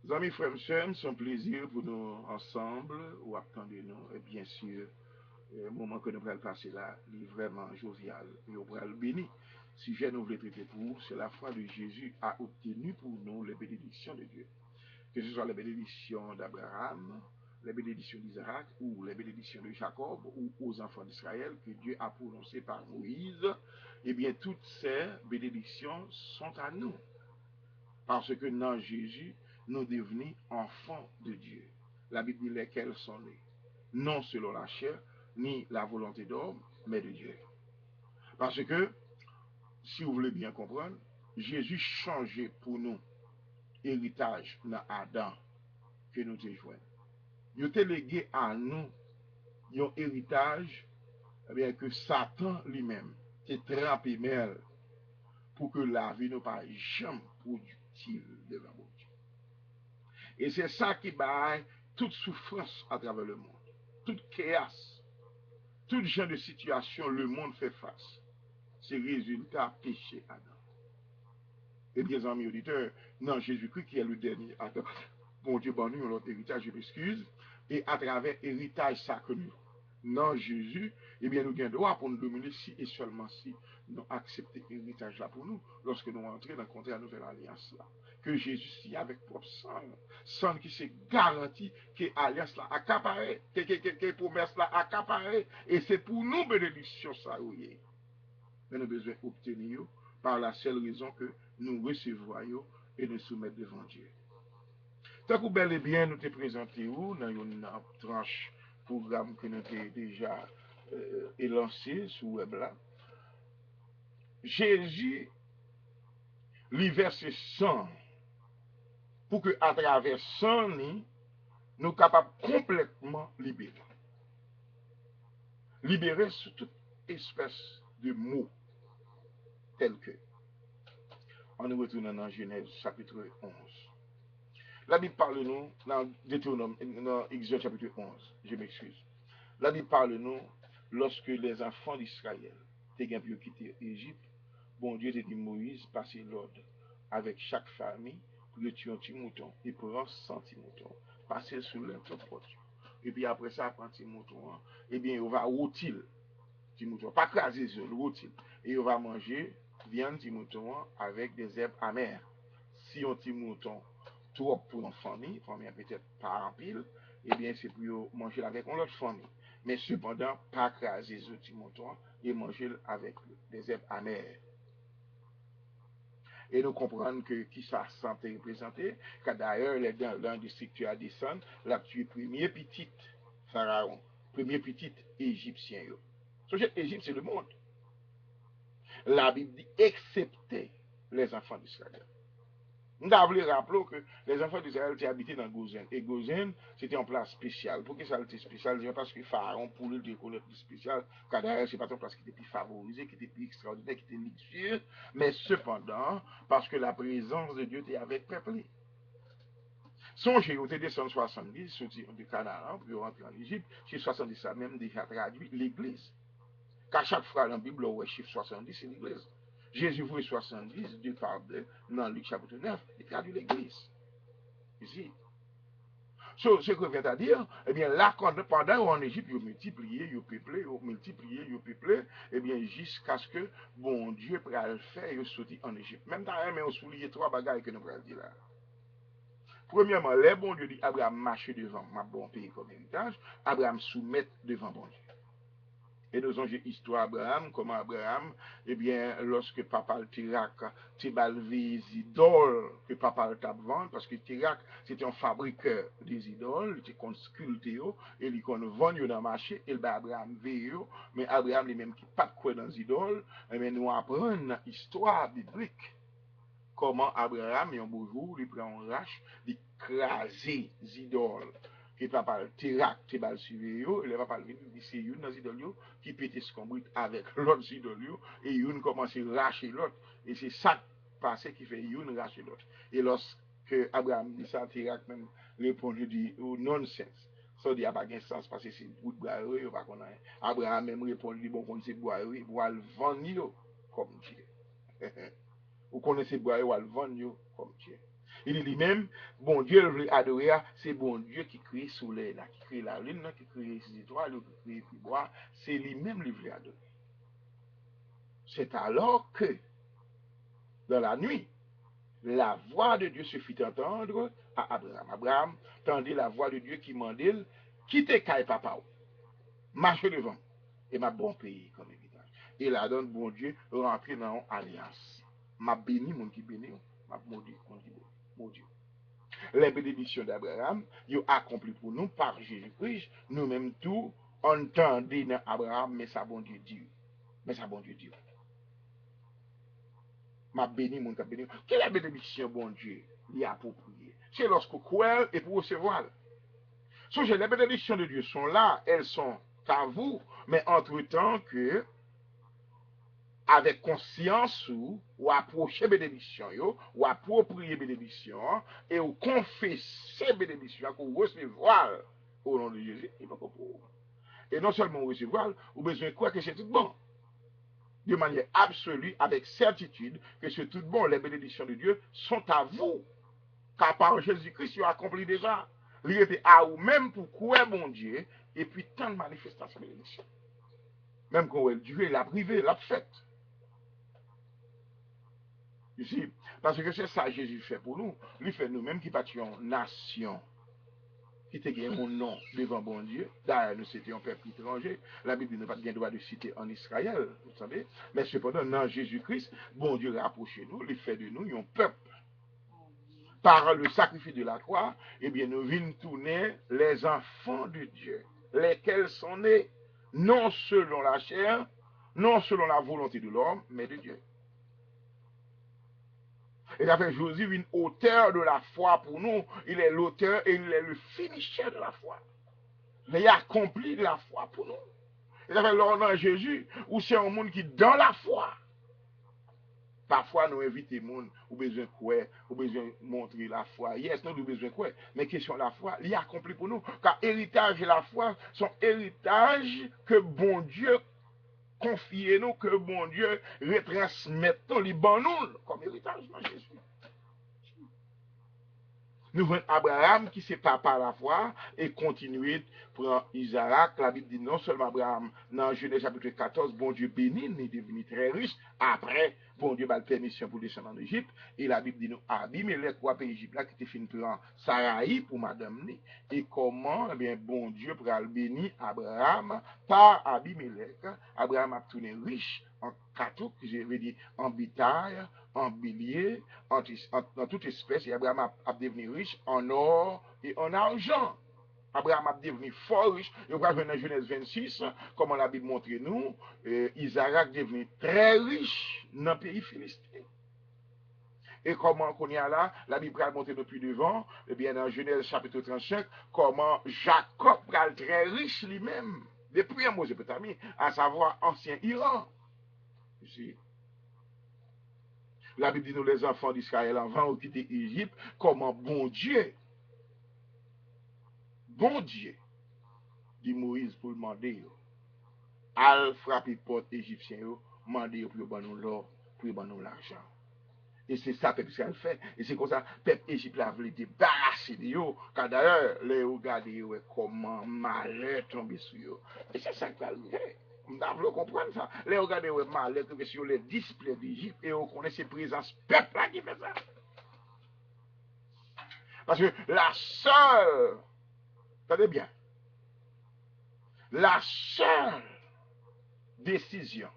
Amis, frères et sœurs, c'est un plaisir pour nous ensemble, ou attendez nous, et bien sûr, le moment que nous allons passer là, il est vraiment jovial, et on va le béni. Si je nous voulais traiter pour vous, c'est la foi de Jésus a obtenu pour nous les bénédictions de Dieu. Que ce soit les bénédictions d'Abraham, les bénédictions d'Isaac, ou les bénédictions de Jacob, ou aux enfants d'Israël, que Dieu a prononcées par Moïse, eh bien, toutes ces bénédictions sont à nous. Parce que dans Jésus, nous devenons enfants de Dieu. La Bible dit lesquels sont nés, non selon la chair, ni la volonté d'homme, mais de Dieu. Parce que, si vous voulez bien comprendre, Jésus changeait pour nous héritage dans Adam que nous te jouons. Il a légué à nous un héritage eh bien, que Satan lui-même te trempé mêle pour que la vie ne pas jamais productive devant Dieu. Et c'est ça qui baille toute souffrance à travers le monde, toute chaos, tout genre de situation le monde fait face. C'est résultat péché Adam. Et bien, amis auditeurs, non, Jésus-Christ qui est le dernier Adam. Bon Dieu, bon, nous, notre héritage, je m'excuse. Et à travers héritage ça que nous, non Jésus, eh bien, nous avons droit pour nous dominer si et seulement si nous acceptons l'héritage là pour nous, lorsque nous entrons dans le contrat de la nouvelle alliance là. Que Jésus s'y avec propre sang, sang qui se garantit que l'alliance là accaparée, que promesse là accaparée, et c'est pour nous bénédiction ça, oui. Mais nous avons besoin d'obtenir par la seule raison que nous recevons et nous soumettons devant Dieu. Tant que bel et bien nous te présenté où dans une tranche programme que nous avons déjà lancé sur web là. Jésus lui verse sang pour que à travers sang nous capables complètement libérer. Libérer sous toute espèce de mots tels que. On nous retourne dans Genèse chapitre 11. La Bible parle nous dans Deutéronome, dans Exode chapitre 11, je m'excuse. La Bible parle nous lorsque les enfants d'Israël étaient pu quitter l'Égypte, bon Dieu a dit Moïse passer l'ordre avec chaque famille pour le tuer un petit mouton et prendre 100 petits moutons, passer sur le pot. Et puis après ça, prendre petit mouton, eh bien, on va rôtir petit mouton, pas craser le rôtir. Et on va manger viande petit mouton avec des herbes amères. Si on petit mouton trop pour une famille peut-être pas en pile, eh bien c'est pour manger avec une autre famille. Mais cependant, pas craser ce petit mouton et manger avec des herbes amères. Et nous comprenons que qui ça santé représenté, car d'ailleurs, dans le district tu as descendu, là tu es premier petit pharaon, premier petit égyptien. Ce Égypte, c'est le monde. La Bible dit excepté les enfants d'Israël. Nous avons rappelé que les enfants d'Israël étaient habités dans Gozen. Et Gozen, c'était en place spéciale. Pour que ça était spécial, c'est parce que Pharaon, pour le reconnaître spécial, car d'ailleurs, c'est pas une place qui était plus favorisée, qui était plus extraordinaire, qui était luxueuse, mais cependant, parce que la présence de Dieu était avec le peuple. Songez, au descendu 70, sorti du Canaan, puis rentrer en Égypte, chez 70, ça même déjà traduit l'église. Car chaque fois dans la Bible, on chiffre 70, c'est l'église. Jésus voit 70, Dieu parle dans Luc chapitre 9, il traduit l'église. Ici. Ce que vient à dire, eh bien, là, pendant en Égypte, ils ont multiplié, ils ont peuplé, ils ont multiplié, ils ont peuplé, eh bien, jusqu'à ce que, bon Dieu pourra le faire, ils ont sorti en Égypte. Même dans mais on souligne trois bagages que nous allons dire là. Premièrement, les bon Dieu dit, Abraham marche devant ma bon pays comme héritage, Abraham soumet devant bon Dieu. Et nous avons une histoire d'Abraham, comment Abraham, eh bien, lorsque papa le Tirak, tu balvé des idoles que papa le t'a vendre, parce que Tirak, c'était un fabriqueur des idoles, il était sculpté, et il qu'on vend dans le marché, et Abraham veille, mais Abraham lui-même qui pas quoi dans les idoles, eh bien, nous apprenons l'histoire biblique. Comment Abraham, un beau jour, il prend un rache, il crase les idoles qui papa Tirak, te bal suivi yo, et le papa dit c'est une dans idole yo qui pète scombrit avec l'autre idole yo et une commence à racher l'autre et c'est ça passé qui fait une racher l'autre. Et lorsque Abraham dit ça, Tirak même répond je dis oh, nonsense. Ça dit a pas de sens parce que c'est bout de bois yo pas connait. Abraham même répond dit bon kon c'est bois yo, bois le vendre yo comme Dieu. Vous connaissez boire ou le vendre comme Dieu. Il dit lui-même, bon Dieu, le veut adorer, c'est bon Dieu qui crée le soleil, là, qui crée la lune, là, qui crée les étoiles, qui crée les bois. C'est lui-même qui veut adorer. C'est alors que, dans la nuit, la voix de Dieu se fit entendre à Abraham. Abraham tendait la voix de Dieu qui mandait, quittez Kaï papa, marche devant, et ma bon pays comme héritage. Et la donne, bon Dieu, rentrer dans l'alliance. Ma béni, mon qui béni, ma maudit, mon qui maudit. Les bénédictions d'Abraham, ils accompli pour nous par Jésus-Christ, nous-mêmes tout, entendez dans Abraham, mais ça bon Dieu dit. Mais ça bon Dieu dit. Ma béni, mon qui béni. Quelle est la bénédiction, bon Dieu, il a approprié? C'est lorsque vous croyez et pour recevoir. Songez, les bénédictions de Dieu sont là, elles sont à vous, mais entre-temps que, avec conscience ou approcher bénédiction, ou approprier bénédiction, et ou confesser bénédiction, ou recevoir au nom de Jésus, il va pas pour. Et non seulement recevoir, ou besoin de croire que c'est tout bon. De manière absolue, avec certitude, que c'est tout bon, les bénédictions de Dieu sont à vous. Car par Jésus-Christ, il a accompli déjà. Il était à vous-même pour croire mon Dieu, et puis tant de manifestations de bénédiction. Même quand Dieu l'a privé, l'a fait. Ici, parce que c'est ça que Jésus fait pour nous. Lui fait nous-mêmes qui partions nation, qui te gagne mon nom devant bon Dieu. D'ailleurs, nous c'était un peuple étranger. La Bible n'a pas de droit de citer en Israël, vous savez. Mais cependant, dans Jésus-Christ, bon Dieu rapproche nous, il fait de nous un peuple. Par le sacrifice de la croix, eh bien, nous venons tourner les enfants de Dieu, lesquels sont nés non selon la chair, non selon la volonté de l'homme, mais de Dieu. Et d'après Josué, une auteur de la foi pour nous. Il est l'auteur et il est le finisseur de la foi. Mais il accomplit la foi pour nous. Et d'après l'ordre de Jésus, où c'est un monde qui dans la foi. Parfois, nous invitons les gens, ou besoin de quoi, ou besoin de montrer la foi. Yes, nous avons besoin de quoi. Mais question de la foi, il est accompli pour nous. Car héritage et la foi sont héritages que bon Dieu confie-nous, que bon Dieu retransmette nous, les bons nous, comme héritage dans Jésus. Nous voyons Abraham qui s'est pas par la foi et continuer pour Isaac. La Bible dit non seulement Abraham, dans Genèse chapitre 14, bon Dieu béni, il est devenu très riche. Après, bon Dieu a la permission pour descendre en Égypte. Et la Bible dit nous, Abimelech, roi pays Égypte, là, qui était fini prendre Sarai pour madame. Et comment, eh bien, bon Dieu pour le bénir Abraham par Abimelech. Abraham a tourné riche en cadeau, je veux dire en bétail, en bélier, en toute espèce. Et Abraham a devenu riche en or et en argent. Abraham a devenu fort riche. Et on va voir dans Genèse 26, comment la Bible montre nous, Isaac est devenu très riche dans le pays philistin. Et comment qu'on y a là, la Bible a montré depuis devant, et bien dans Genèse chapitre 35, comment Jacob est très riche lui-même, depuis un Mésopotamie, à savoir ancien Iran. Ici. La Bible dit nous les enfants d'Israël avant de quitter l'Égypte, comment bon Dieu, dit Moïse pour demander, à frapper porte égyptien, demander pour nous l'or, pour nous l'argent. Et c'est ça que peuple Israël fait. Et c'est comme ça que peuple Égypte a voulu débarrasser de eux. Car d'ailleurs, les regardez comment malheur tombe sur eux. Et c'est ça qui va arriver. Nous devons comprendre ça. Les regardez malheur tombe sur les displays d'Égypte et on connaît ces présences peuple là qui fait ça. Parce que la seule, attendez bien, la seule décision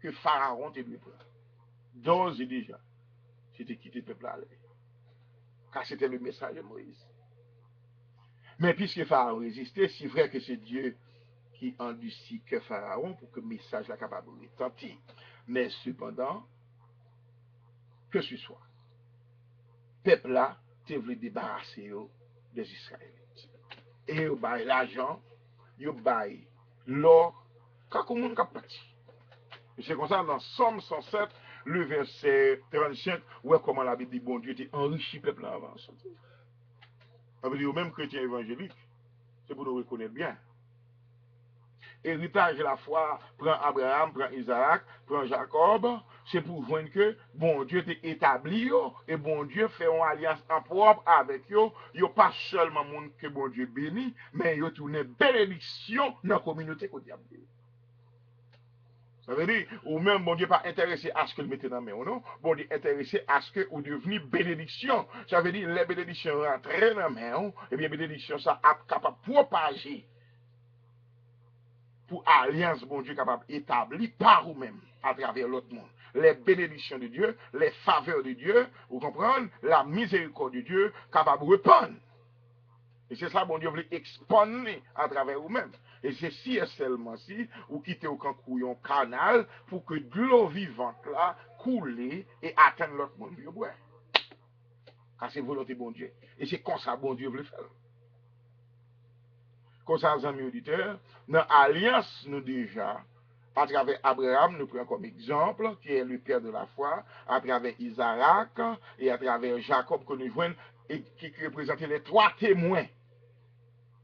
que Pharaon devait prendre, d'ores et déjà, c'était quitter le peuple à l'air. Car c'était le message de Moïse. Mais puisque Pharaon résistait, c'est vrai que c'est Dieu qui endurcit que Pharaon pour que le message soit capable de retentir. Mais cependant, que ce soit, le peuple là, tu voulu débarrasser des Israélites. Et ils baillent l'argent, ils baillent l'or, quand on monde parti. C'est comme ça dans Somme 107, le verset 35, où est comment la Bible dit, bon Dieu était enrichi peuple là avant. Ça veut dire, même chrétien évangélique, c'est pour nous reconnaître bien. Héritage de la foi prend Abraham, prend Isaac, prend Jacob, c'est pour voir que bon Dieu t'est établi et bon Dieu fait une alliance en propre avec yo. Yo pas seulement monde que bon Dieu bénit, mais yo tourne bénédiction dans la communauté qu'on diable. Ça veut dire, ou même bon Dieu pas intéressé à ce que le mette dans la main, non? Bon Dieu intéressé à ce que vous deveniez bénédiction. Ça veut dire, les bénédictions rentrent dans la main, et bien bénédiction ça a capable de propager pour alliance, bon Dieu capable d'établir par vous-même à travers l'autre monde. Les bénédictions de Dieu, les faveurs de Dieu, vous comprenez? La miséricorde de Dieu capable de répandre. Et c'est ça, bon Dieu veut expander à travers vous-même. Et c'est si et seulement si vous quittez au couillon canal pour que de l'eau vivante là coule et atteigne l'autre monde. Car c'est volonté bon Dieu. Et c'est comme ça bon Dieu veut le faire. Comme ça, les amis auditeurs, dans l'alliance, nous déjà, à travers Abraham, nous prenons comme exemple, qui est le père de la foi, à travers Isaac et à travers Jacob que nous voyons, et qui représentent les trois témoins.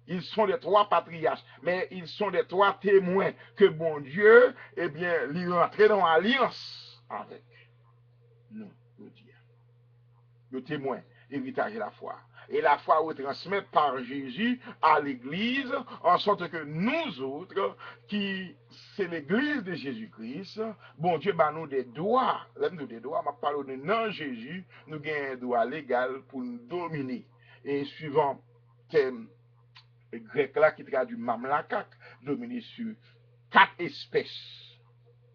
Ils sont les trois patriarches, mais ils sont les trois témoins que bon Dieu, eh bien, lui rentrer dans l'alliance avec nous, le Dieu. Le témoin, héritage de la foi. Et la foi retransmise par Jésus à l'Église, en sorte que nous autres, qui c'est l'Église de Jésus-Christ, bon Dieu, bah, nous des droits, nous des droits, je parle de non-Jésus, nous avons un droit légal pour nous dominer. Et suivant thème grec là qui traduit mamlakak, dominer sur 4 espèces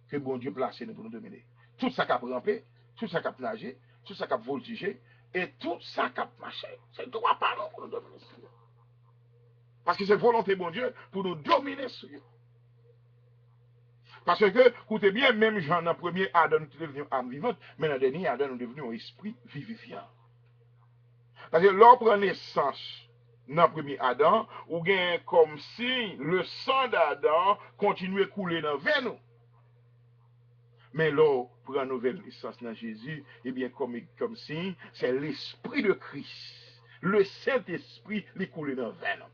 que bon Dieu place pour nous dominer. Tout ça qui a rampé, tout ça qui a nagé, tout ça qui a voltigé, et tout ça qui a marché. C'est le droit par nous pour nous dominer sur eux. Parce que c'est volonté bon Dieu pour nous dominer sur eux. Parce que, écoutez bien, même Jean, dans le premier Adam, nous sommes devenus âme vivante, mais dans le dernier Adam, nous sommes devenus un esprit vivifiant. Parce que l'on prend naissance dans le premier Adam, ou bien comme si le sang d'Adam continuait à couler dans le nous. Mais là, pour une nouvelle naissance dans Jésus, eh bien, comme si c'est l'esprit de Christ. Le Saint-Esprit qui coule dans le nous.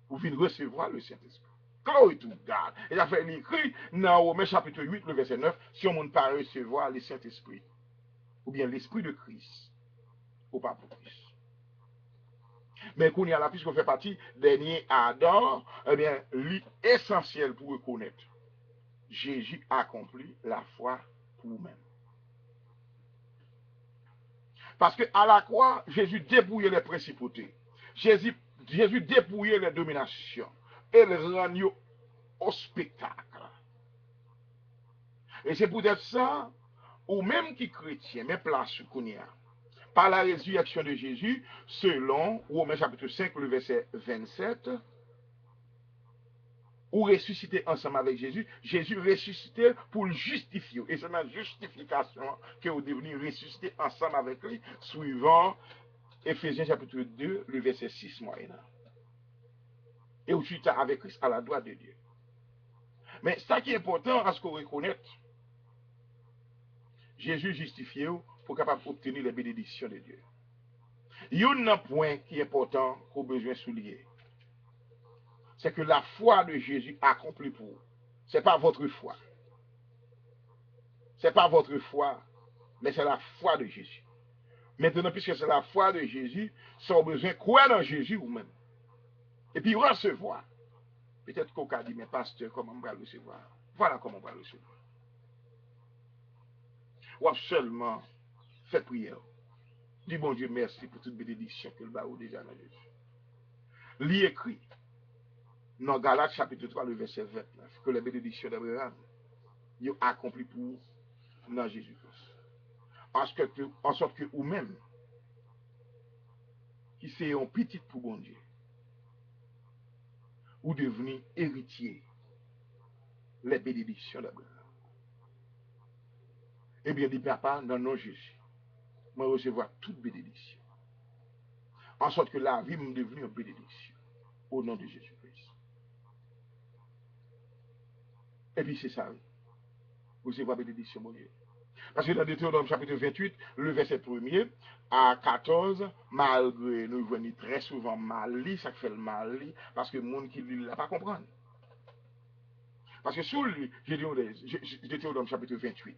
Vous venez recevoir le Saint-Esprit. Glory to God. Et ça fait écrit dans Romains chapitre 8, le verset 9, si on ne peut pas recevoir le Saint-Esprit, ou bien l'Esprit de Christ, ou pas pour Christ. Mais qu'on y a là, puisqu'on fait partie dernier Adam, eh bien, l'essentiel pour reconnaître Jésus a accompli la foi pour nous-mêmes. Parce qu'à la croix, Jésus dépouillait les principautés. Jésus dépouillait les dominations. Et les rendit au spectacle. Et c'est peut-être ça, ou même qui chrétien, mais place qu'on y a, par la résurrection de Jésus, selon Romains chapitre 5, le verset 27, ou ressuscité ensemble avec Jésus, Jésus ressuscité pour le justifier. Et c'est la justification que vous devenez ressuscité ensemble avec lui, suivant Ephésiens chapitre 2, le verset 6 moyen. Et vous êtes avec Christ à la droite de Dieu. Mais ça qui est important à ce qu'on reconnaisse, Jésus justifié pour capable d'obtenir les bénédictions de Dieu. Il y a un point qui est important qu'on a besoin de souligner. C'est que la foi de Jésus accomplit pour vous. Ce n'est pas votre foi. Ce n'est pas votre foi, mais c'est la foi de Jésus. Maintenant, puisque c'est la foi de Jésus, ça a besoin de croire dans Jésus vous-même. Et puis recevoir. Peut-être qu'on a dit, mais pasteur, comment on va le recevoir? Voilà comment on va le recevoir. Ou seulement fait prière. Dis bon Dieu merci pour toute bénédiction que le baou déjà dans Jésus. Lui écrit dans Galates chapitre 3, le verset 29, que les bénédictions d'Abraham, ils ont accompli pour nous dans Jésus-Christ. En sorte que vous-même, qui c'est un petit pour bon Dieu, vous devenez héritier les bénédictions d'Abraham. Eh bien, dit papa, dans nos Jésus, moi recevoir toute bénédiction. En sorte que la vie me devenue une bénédiction. Au nom de Jésus-Christ. Et puis c'est ça, oui. Recevoir bénédiction, mon Dieu. Parce que dans Deutéronome chapitre 28, le verset 1er à 14, malgré nous venons très souvent mal, ça fait le mal, parce que le monde qui lit ne l'a pas comprendre. Parce que sur lui, Deutéronome chapitre 28,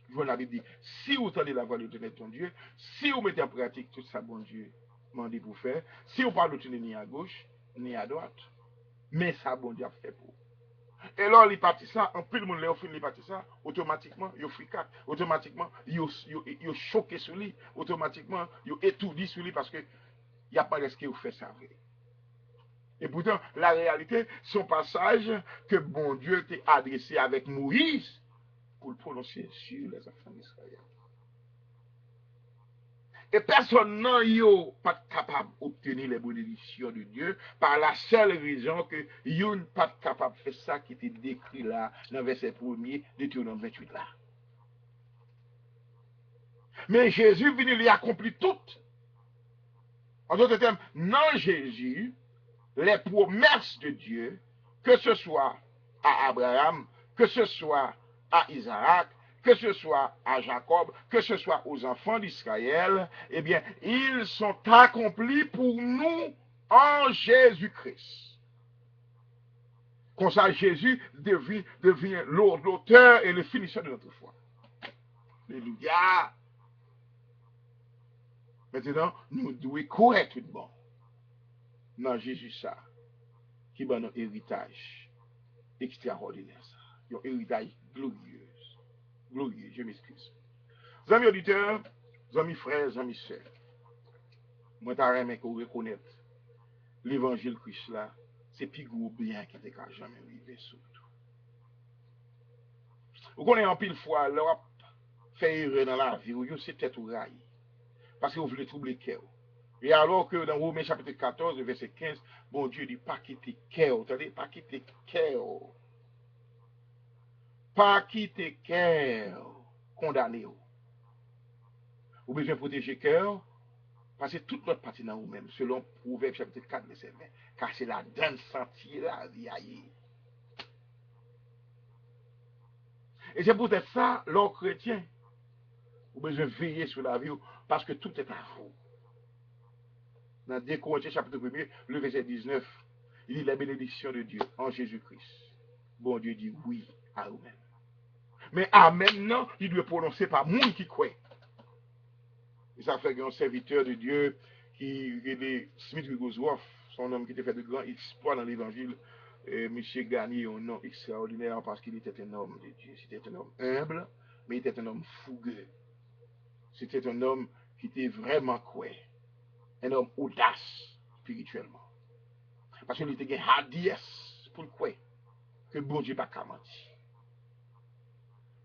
je vois la Bible dit, si vous entendez la voix de l'éternel ton Dieu, si vous mettez en pratique tout ça, bon Dieu, demandez pour faire, si vous parlez de ni à gauche, ni à droite, mais ça, bon Dieu a fait pour. Et là, les partis ça, en plus, le monde les les partis ça, automatiquement, ils fricat, automatiquement, ils choqué sur lui, automatiquement, ils étourdis sur lui parce que il n'y a pas de ce qu'il fait ça. Et pourtant, la réalité, son passage que bon Dieu t'a adressé avec Moïse pour le prononcer sur les enfants d'Israël. Et personne n'est pas capable d'obtenir les bénédictions de Dieu par la seule raison que il n'est pas capable de faire ça qui était décrit là dans le verset 1er de Deutéronome 28 là. Mais Jésus venu lui accomplir tout. En d'autres termes, dans Jésus, les promesses de Dieu, que ce soit à Abraham, que ce soit à Isaac, que ce soit à Jacob, que ce soit aux enfants d'Israël, eh bien, ils sont accomplis pour nous en Jésus-Christ. Comme ça, Jésus devient l'auteur et le finisseur de notre foi. Alléluia. Maintenant, nous devons correctement dans Jésus ça, qui est notre héritage extraordinaire. Un héritage glorieux. Glorieux, je m'excuse. Amis auditeurs, amis frères, amis sœurs, moi, j'aimerais que vous reconnaissez l'évangile Christ là, c'est plus gros bien qui n'était jamais arrivé surtout. Vous connaissez en pile fois, l'Europe fait erreur dans la vie, c'est tête ou rail, parce que vous voulez troubler le cœur. Et alors que dans Romains chapitre 14, verset 15, bon Dieu dit pas quitter cœur, vous entendez, pas quitter cœur. Pas quitter cœur condamné. Vous besoin protéger cœur, parce que toute notre partie dans vous-même, selon Proverbe chapitre 4, verset 20, car c'est la donne sentir la vie. Et c'est peut-être ça, l'homme chrétien, vous besoin veiller sur la vie, parce que tout est à vous. Dans 2 Corinthiens chapitre 1, le verset 19, il dit la bénédiction de Dieu en Jésus-Christ. Bon Dieu dit oui à vous-même. Mais amen, non, il doit prononcer par monde qui croit. Et ça fait qu'un serviteur de Dieu qui est Smith Wigglesworth, son homme qui était fait de grands exploits dans l'évangile, monsieur gagné un nom extraordinaire parce qu'il était un homme de Dieu. C'était un homme humble, mais il était un homme fougueux. C'était un homme qui était vraiment quoi. Un homme audace spirituellement. Parce qu'il était un hardiesse pour le quoi. Que bon Dieu n'a pas menti.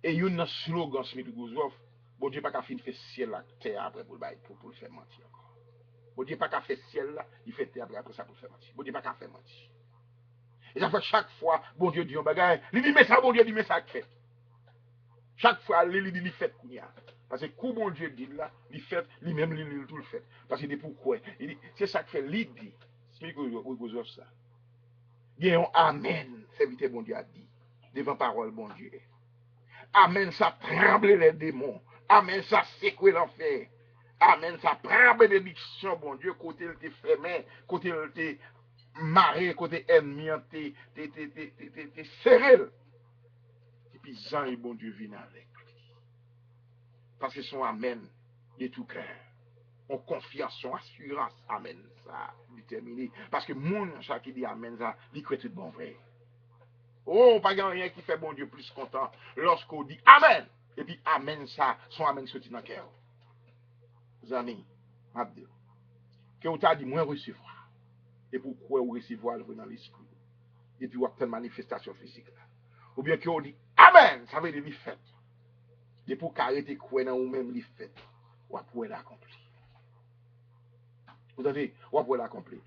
Et il y a un slogan Smith Wigglesworth, bon Dieu n'a pas fait ciel la terre après pour le faire mentir encore. Bon Dieu n'a pas fait ciel là, il fait terre après ça pour le faire mentir. Bon Dieu n'a pas fait mentir. Et ça fait chaque fois, bon Dieu dit un bagage, il dit mais ça, bon Dieu dit mais ça fait. Chaque fois, il dit il fait kounya. Parce que quand bon Dieu dit là, il fait, lui-même il tout le fait. Parce qu'il dit pourquoi. Il dit, c'est ça que fait l'idée. C'est que ça. Il y a un amen, serviteur bon Dieu a dit, devant parole bon Dieu. Amen, ça tremble les démons. Amen, ça secoué l'enfer. Amen, ça prend bénédiction, bon Dieu, côté il te fermé, côté il te marré, côté ennemi, te serré. Et puis, Jean et bon Dieu viennent avec lui. Parce que son amen de tout cœur. On confiance, son assurance, amen, ça, déterminé. Parce que mon chat qui dit amen, ça, il croit tout bon vrai. Oh, pas rien qui fait bon Dieu plus content lorsqu'on dit amen. Et puis amen, ça, son amen sorti dans le cœur. Mes amis, Abdel, que vous avez dit, moi recevoir. Et pourquoi vous recevoir dans l'esprit. Et puis vous avez une manifestation physique là. Ou bien que vous dit amen, ça veut dire qu'il fait. Et pour qu'arrêter quoi dans vous-même, il fait. Vous pouvez l'accomplir. Vous avez, vous pouvez l'accomplir.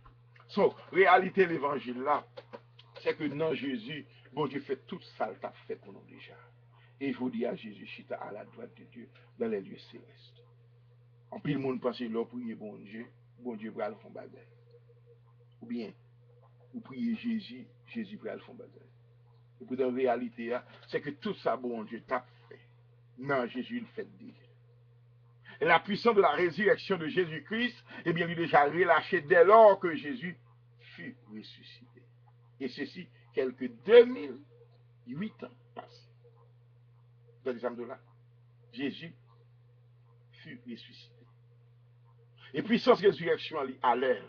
So, réalité l'évangile là, c'est que dans Jésus, bon Dieu fait tout ça, il t'a fait pour nous déjà. Et je vous dis à Jésus, chita à la droite de Dieu, dans les lieux célestes. En plus, le monde pense que l'on prie bon Dieu va le faire bagarre. Ou bien, vous priez Jésus, Jésus va le faire bagarre. Et puis, dans la réalité, c'est que tout ça, bon Dieu t'a fait. Non, Jésus le fait déjà. Et la puissance de la résurrection de Jésus-Christ, eh bien, il est déjà relâché dès lors que Jésus fut ressuscité. Et ceci, quelques 2000 8 ans passent. Dans les âmes de là, Jésus fut ressuscité. Et puissance résurrection à l'air.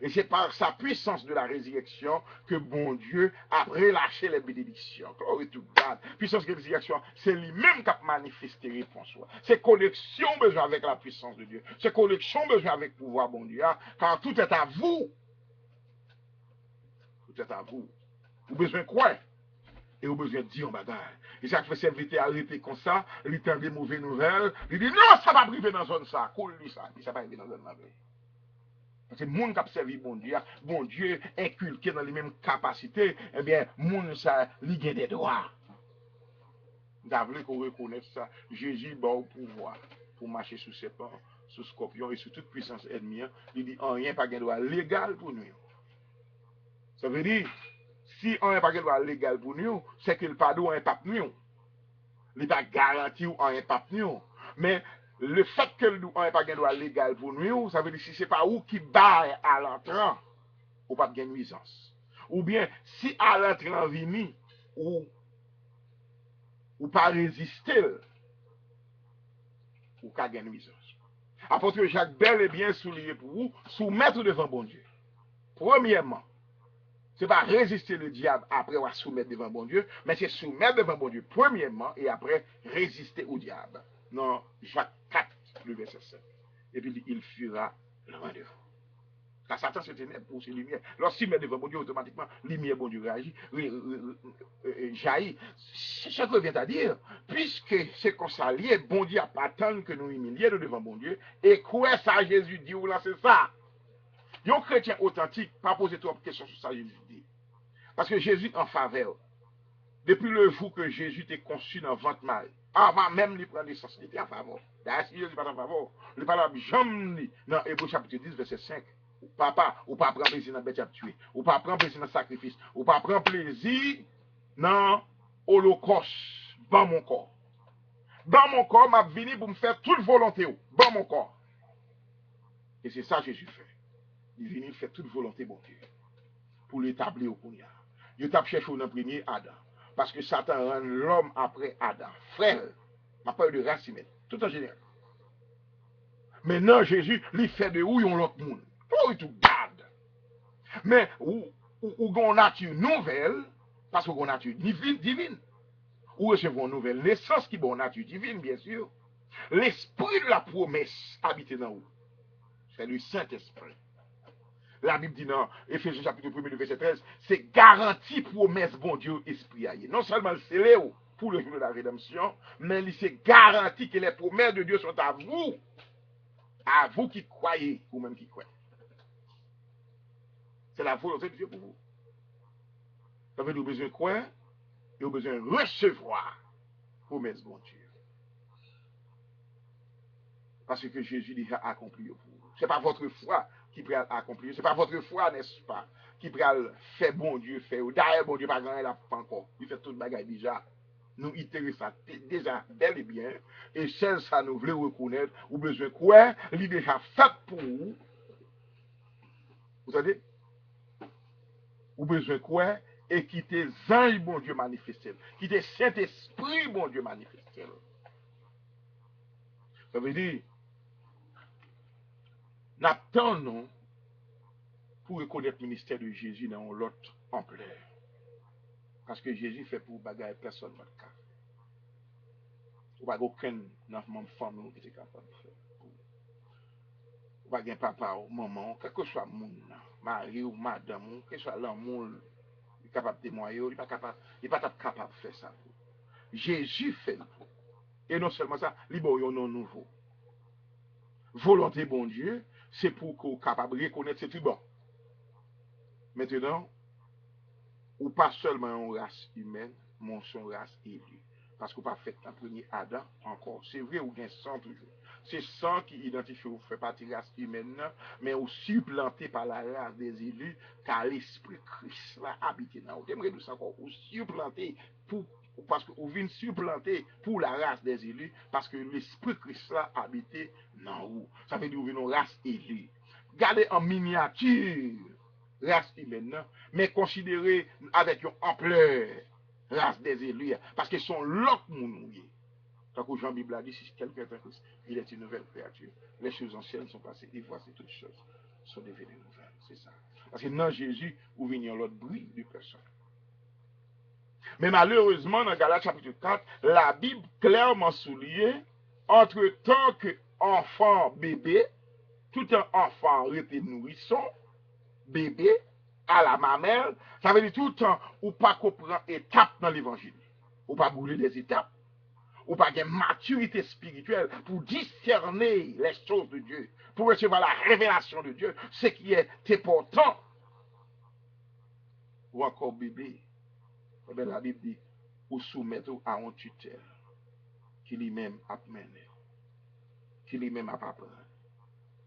Et c'est par sa puissance de la résurrection que bon Dieu a relâché les bénédictions. Glory to God. Puissance de résurrection, c'est lui-même qui a manifesté réponse. C'est connexion besoin avec la puissance de Dieu. C'est connexion besoin avec le pouvoir bon Dieu. Car tout est à vous. Tout est à vous. Vous avez besoin de quoi? Et vous avez besoin de dire un bagage. Et chaque fois que c'est arrêté comme ça, il entend des mauvaises nouvelles, il dit non, ça va priver dans la zone ça. Cool, ça. Ça va arriver dans la zone là. Parce que le monde qui a servi bon Dieu inculqué dans les mêmes capacités, eh bien, le monde ça, il a des droits. Vous avez qu'on reconnaisse ça. Jésus a au pouvoir pour marcher sous serpent, sous scorpion et sous toute puissance ennemie. Il dit, rien pas de droit légal pour nous. Ça veut dire, si on n'a pas de droit légal pour nous, c'est que le pardon n'est pas pour nous. Il n'est pas garanti ou un impact nous. Mais le fait que nous n'avons pas de droit légal pour nous, ça veut dire que si ce n'est pas où qui baille à l'entrant, ou pas de nuisance. Ou bien, si à l'entrant vini, ou pas résister, ou pas de nuisance. Apôtre Jacques bel et bien souligné pour vous, soumettre devant bon Dieu. Premièrement, ce n'est pas résister le diable après avoir soumettre devant bon Dieu, mais c'est soumettre devant bon Dieu premièrement et après résister au diable. Non, Jacques 4, le verset 7. Et puis il fuira loin de vous. Car Satan se ténèbres pour ses lumières. Lorsqu'il met devant bon Dieu, automatiquement, lumière bon Dieu réagit, jaillit. C'est ce que vient à dire. Puisque c'est qu'on s'allie, bon Dieu a pas attendre que nous humilions devant bon Dieu. Et quoi ça Jésus dit ou là c'est ça? Un chrétien authentique, pas poser trop de questions sur ça Jésus dit. Parce que Jésus en faveur. Depuis le jour que Jésus était conçu dans le ventre Marie, avant même de prendre naissance, il était en faveur. D'ailleurs, si Jésus n'est pas en faveur, il parle jamais dans Hébreux chapitre 10, verset 5. Papa, ou pas prendre plaisir dans le bête à tuer, ou pas prendre plaisir dans le sacrifice, ou pas prendre plaisir dans l'holocauste, dans mon corps. Dans mon corps, m'a venu pour me faire toute volonté, dans mon corps. Et c'est ça que Jésus fait. Il est venu faire toute volonté, bon Dieu, pour l'établir au Kounia. Il t'a cherché dans le premier Adam. Parce que Satan rend l'homme après Adam. Frère, ma parle de race humaine, tout en général. Maintenant, Jésus, il fait de où yon l'autre monde. Glory to God. Mais, ou gon nature nouvelle, parce que gon nature divine, ou recevons une nouvelle naissance qui bon nature divine, bien sûr. L'esprit de la promesse habite dans vous. C'est le Saint-Esprit. La Bible dit dans Éphésiens chapitre 1, verset 13, c'est garanti promesse bon Dieu esprit aïe. Non seulement c'est là pour le jour de la rédemption, mais c'est garanti que les promesses de Dieu sont à vous qui croyez, ou même qui croyez. C'est la volonté de Dieu pour vous. Ça veut dire que vous avez besoin de croire et vous avez besoin de recevoir promesse bon Dieu. Parce que Jésus déjà accompli pour vous. Ce n'est pas votre foi qui peut accomplir. Ce n'est pas votre foi, n'est-ce pas, qui peut faire bon Dieu, faire. D'ailleurs, bon Dieu, pas grand, il n'a pas encore. Il fait tout le bagage déjà. Nous intéressons déjà bel et bien. Et celle ça nous voulons reconnaître, ou besoin de quoi, il est déjà fait pour vous. Vous savez? Ou besoin de quoi? Et quitter ange bon Dieu manifesté. Quitter Saint-Esprit bon Dieu manifesté. Ça veut dire, n'attendons pour reconnaître le ministère de Jésus dans l'autre ampleur. Parce que Jésus fait pour bagaille personne dans le cas. Ou pas aucun membre famille qui est capable de faire. Ou pas un papa ou maman, quel que soit mon mari ou madame, quel que soit l'amour, il est capable de témoigner, il n'est pas capable de faire ça. Jésus fait le pour. Et non seulement ça, il y a un nom nouveau. Volonté bon Dieu, c'est pour qu'on soit capable de reconnaître c'est tout bon. Maintenant, ou pas seulement une race humaine, mais son race élue. Parce qu'on n'a pas fait un premier Adam encore. C'est vrai, ou bien sang toujours. C'est sang qui identifie ou fait partie de la race humaine, mais ou supplanté par la race des élus, car l'esprit Christ l'a habité dans vous. J'aimerais dire ça encore, ou supplanté parce que vous venez supplanter pour la race des élus, parce que l'esprit Christ l'a habité dans vous. Ça veut dire que vous venez une race élue. Regardez en miniature race humaine, mais considérée avec une ampleur. race des élus, parce qu'ils sont l'autre monde. Tant que Jean Bible a dit, si quelqu'un est en Christ, il est une nouvelle créature. Les choses anciennes sont passées, et voici toutes choses sont devenues nouvelles. C'est ça. Parce que dans Jésus, où vient l'autre bruit de personne. Mais malheureusement, dans Galates chapitre 4, la Bible clairement souligne, entre tant que enfant bébé, tout un enfant était nourrisson, bébé, à la mamelle, ça veut dire tout le temps, ou pas comprendre étape dans l'évangile, ou pas brûler des étapes, ou pas une maturité spirituelle pour discerner les choses de Dieu, pour recevoir la révélation de Dieu, ce qui est important, ou encore bébé. Eh bien, la Bible dit, ou soumettre à un tuteur qui lui-même a mené, qui lui-même a apprendre.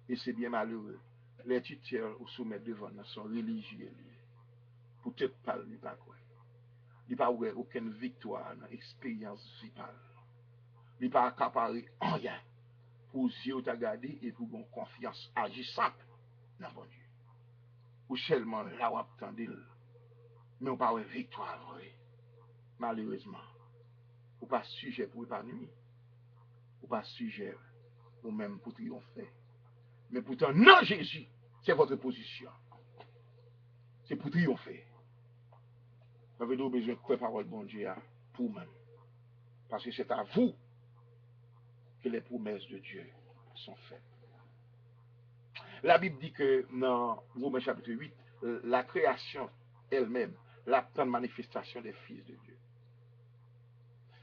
Et c'est bien malheureux. Les tuteurs ou soumettre devant nous sont religieux. Peut-être pas, il pas quoi. Il n'y a pas aucune victoire dans l'expérience vitale. Il n'y a pas accaparé rien pour Dieu t'a gardé et pour une confiance agissante dans bon Dieu. Ou seulement là où attendez, mais on pas de victoire vrai. Malheureusement, ou pas sujet pour épanouir, ou pas sujet ou même pour triompher. Mais pourtant, non Jésus, c'est votre position. C'est pour triompher. Vous avez besoin de quoi parole bon Dieu pour vous-même. Parce que c'est à vous que les promesses de Dieu sont faites. La Bible dit que dans Romains chapitre 8, la création elle-même, la pleine manifestation des fils de Dieu.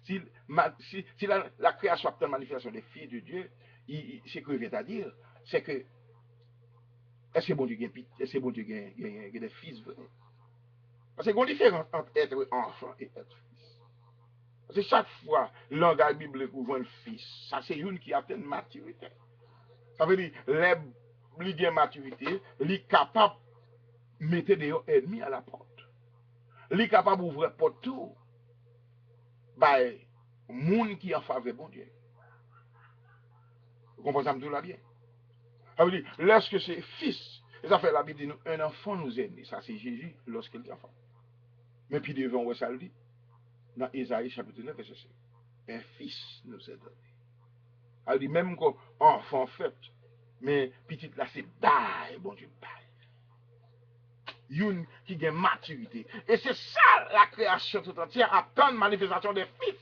Si la création est la pleine manifestation des fils de Dieu, ce que vient à dire, c'est que est-ce que bon Dieu gagne des fils vrais? Parce qu'il y a une différence entre être enfant et être fils. Parce que chaque fois, le langage biblique ouvre un fils, ça c'est une qui a une maturité. Ça veut dire, les gagne maturité, il est capable de mettre des ennemis à la porte. Il est capable d'ouvrir porte tout. Bah, monde qui en faveur bon Dieu. Vous comprenez ça me tout bien? Ça veut dire, lorsque c'est fils, ça fait la Bible dit, un enfant nous aime. Ça c'est Jésus lorsqu'il est enfant. Mais puis devant, on ça le dit, dans Isaïe chapitre 9, verset 5. Un fils nous est donné. Elle dit même qu'on enfant fait, mais petite là c'est bail, bon Dieu, bail. Une qui a maturité. Et c'est ça la création tout entière, à plein de manifestations des fils.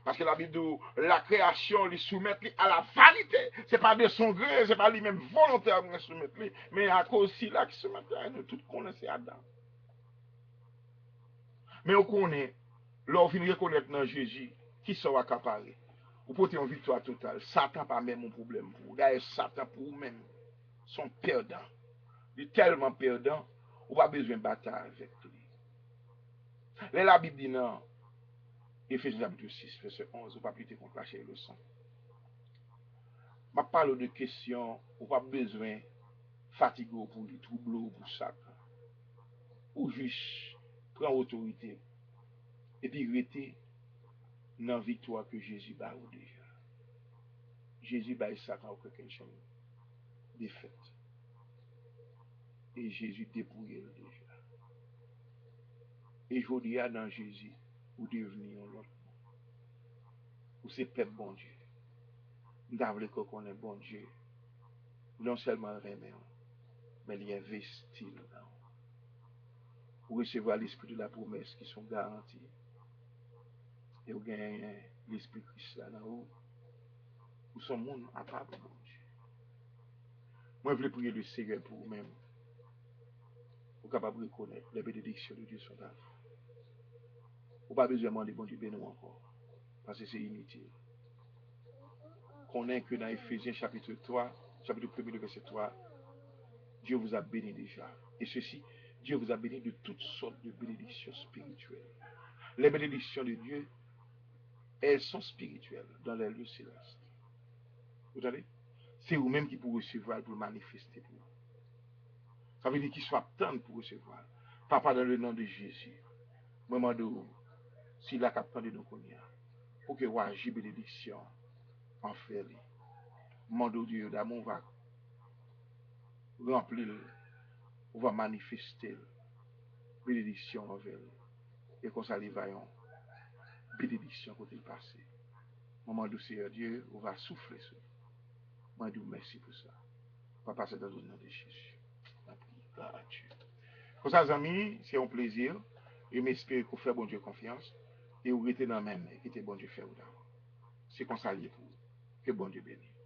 Parce que la Bible dit, la création lui soumet à la vanité. Ce n'est pas de son gré, ce n'est pas lui-même volontairement de soumettre, mais à cause aussi là qui se met à nous, tout connaissez Adam. Mais on connaît, là on finit de reconnaître dans Jésus, qui sera accaparé. Vous pouvez une victoire totale. Satan pas même un problème pour vous. D'ailleurs, Satan pour vous-même, sont perdants. Il est tellement perdant, vous n'avez pas besoin de bataille avec lui. Là, la Bible dit non, Éphésiens chapitre 6, verset 11, vous ne pouvez pas lutter contre la chair et le sang. Je parle de questions, vous n'avez pas besoin de fatiguer pour lui, troubler pour Satan. Ou juste prendre autorité et puis rester dans la victoire que Jésus a déjà. Jésus a Satan ou quelque chose défaite. Et Jésus dépouillé déjà. Et je dis dans Jésus, vous devenez l'autre. Ou c'est peuple bon Dieu. Nous avons qu'on est bon Dieu. Non seulement le remet, mais il investit dedans. Pour recevoir l'esprit de la promesse qui sont garantis. Et vous gagnez l'esprit Christ là dans vous. Vous sommes monde à part de bon Dieu. Moi, je veux prier le Seigneur pour vous-même. Vous êtes capable de reconnaître les bénédictions de Dieu sont là. Vous n'avez pas besoin de demander bon Dieu béni encore. Parce que c'est inutile. Qu'on est que dans Éphésiens chapitre 3, chapitre 1er, verset 3, Dieu vous a béni déjà. Et ceci, Dieu vous a béni de toutes sortes de bénédictions spirituelles. Les bénédictions de Dieu, elles sont spirituelles dans les lieux célestes. Vous savez? C'est vous-même qui pouvez recevoir pour manifester pour vous. Ça veut dire qu'il soit temps pour recevoir. Papa, dans le nom de Jésus, maman de vous, s'il a capté de nous connaître, pour que vous ayez bénédiction en fait. Mando Dieu d'amour va remplir, on va manifester bénédiction envers lui. et qu'on s'allie vaillant, bénédiction côté le passé. Moment de Seigneur Dieu, on va souffler sur. Moi, je vous remercie pour ça. On va passer dans le nom de Jésus. Pour ça, amis, c'est un plaisir. Et m'espère que vous faites bon Dieu confiance. Et vous restez dans le même, et que bon Dieu fait. C'est qu'on s'allie pour. Que bon Dieu bénisse.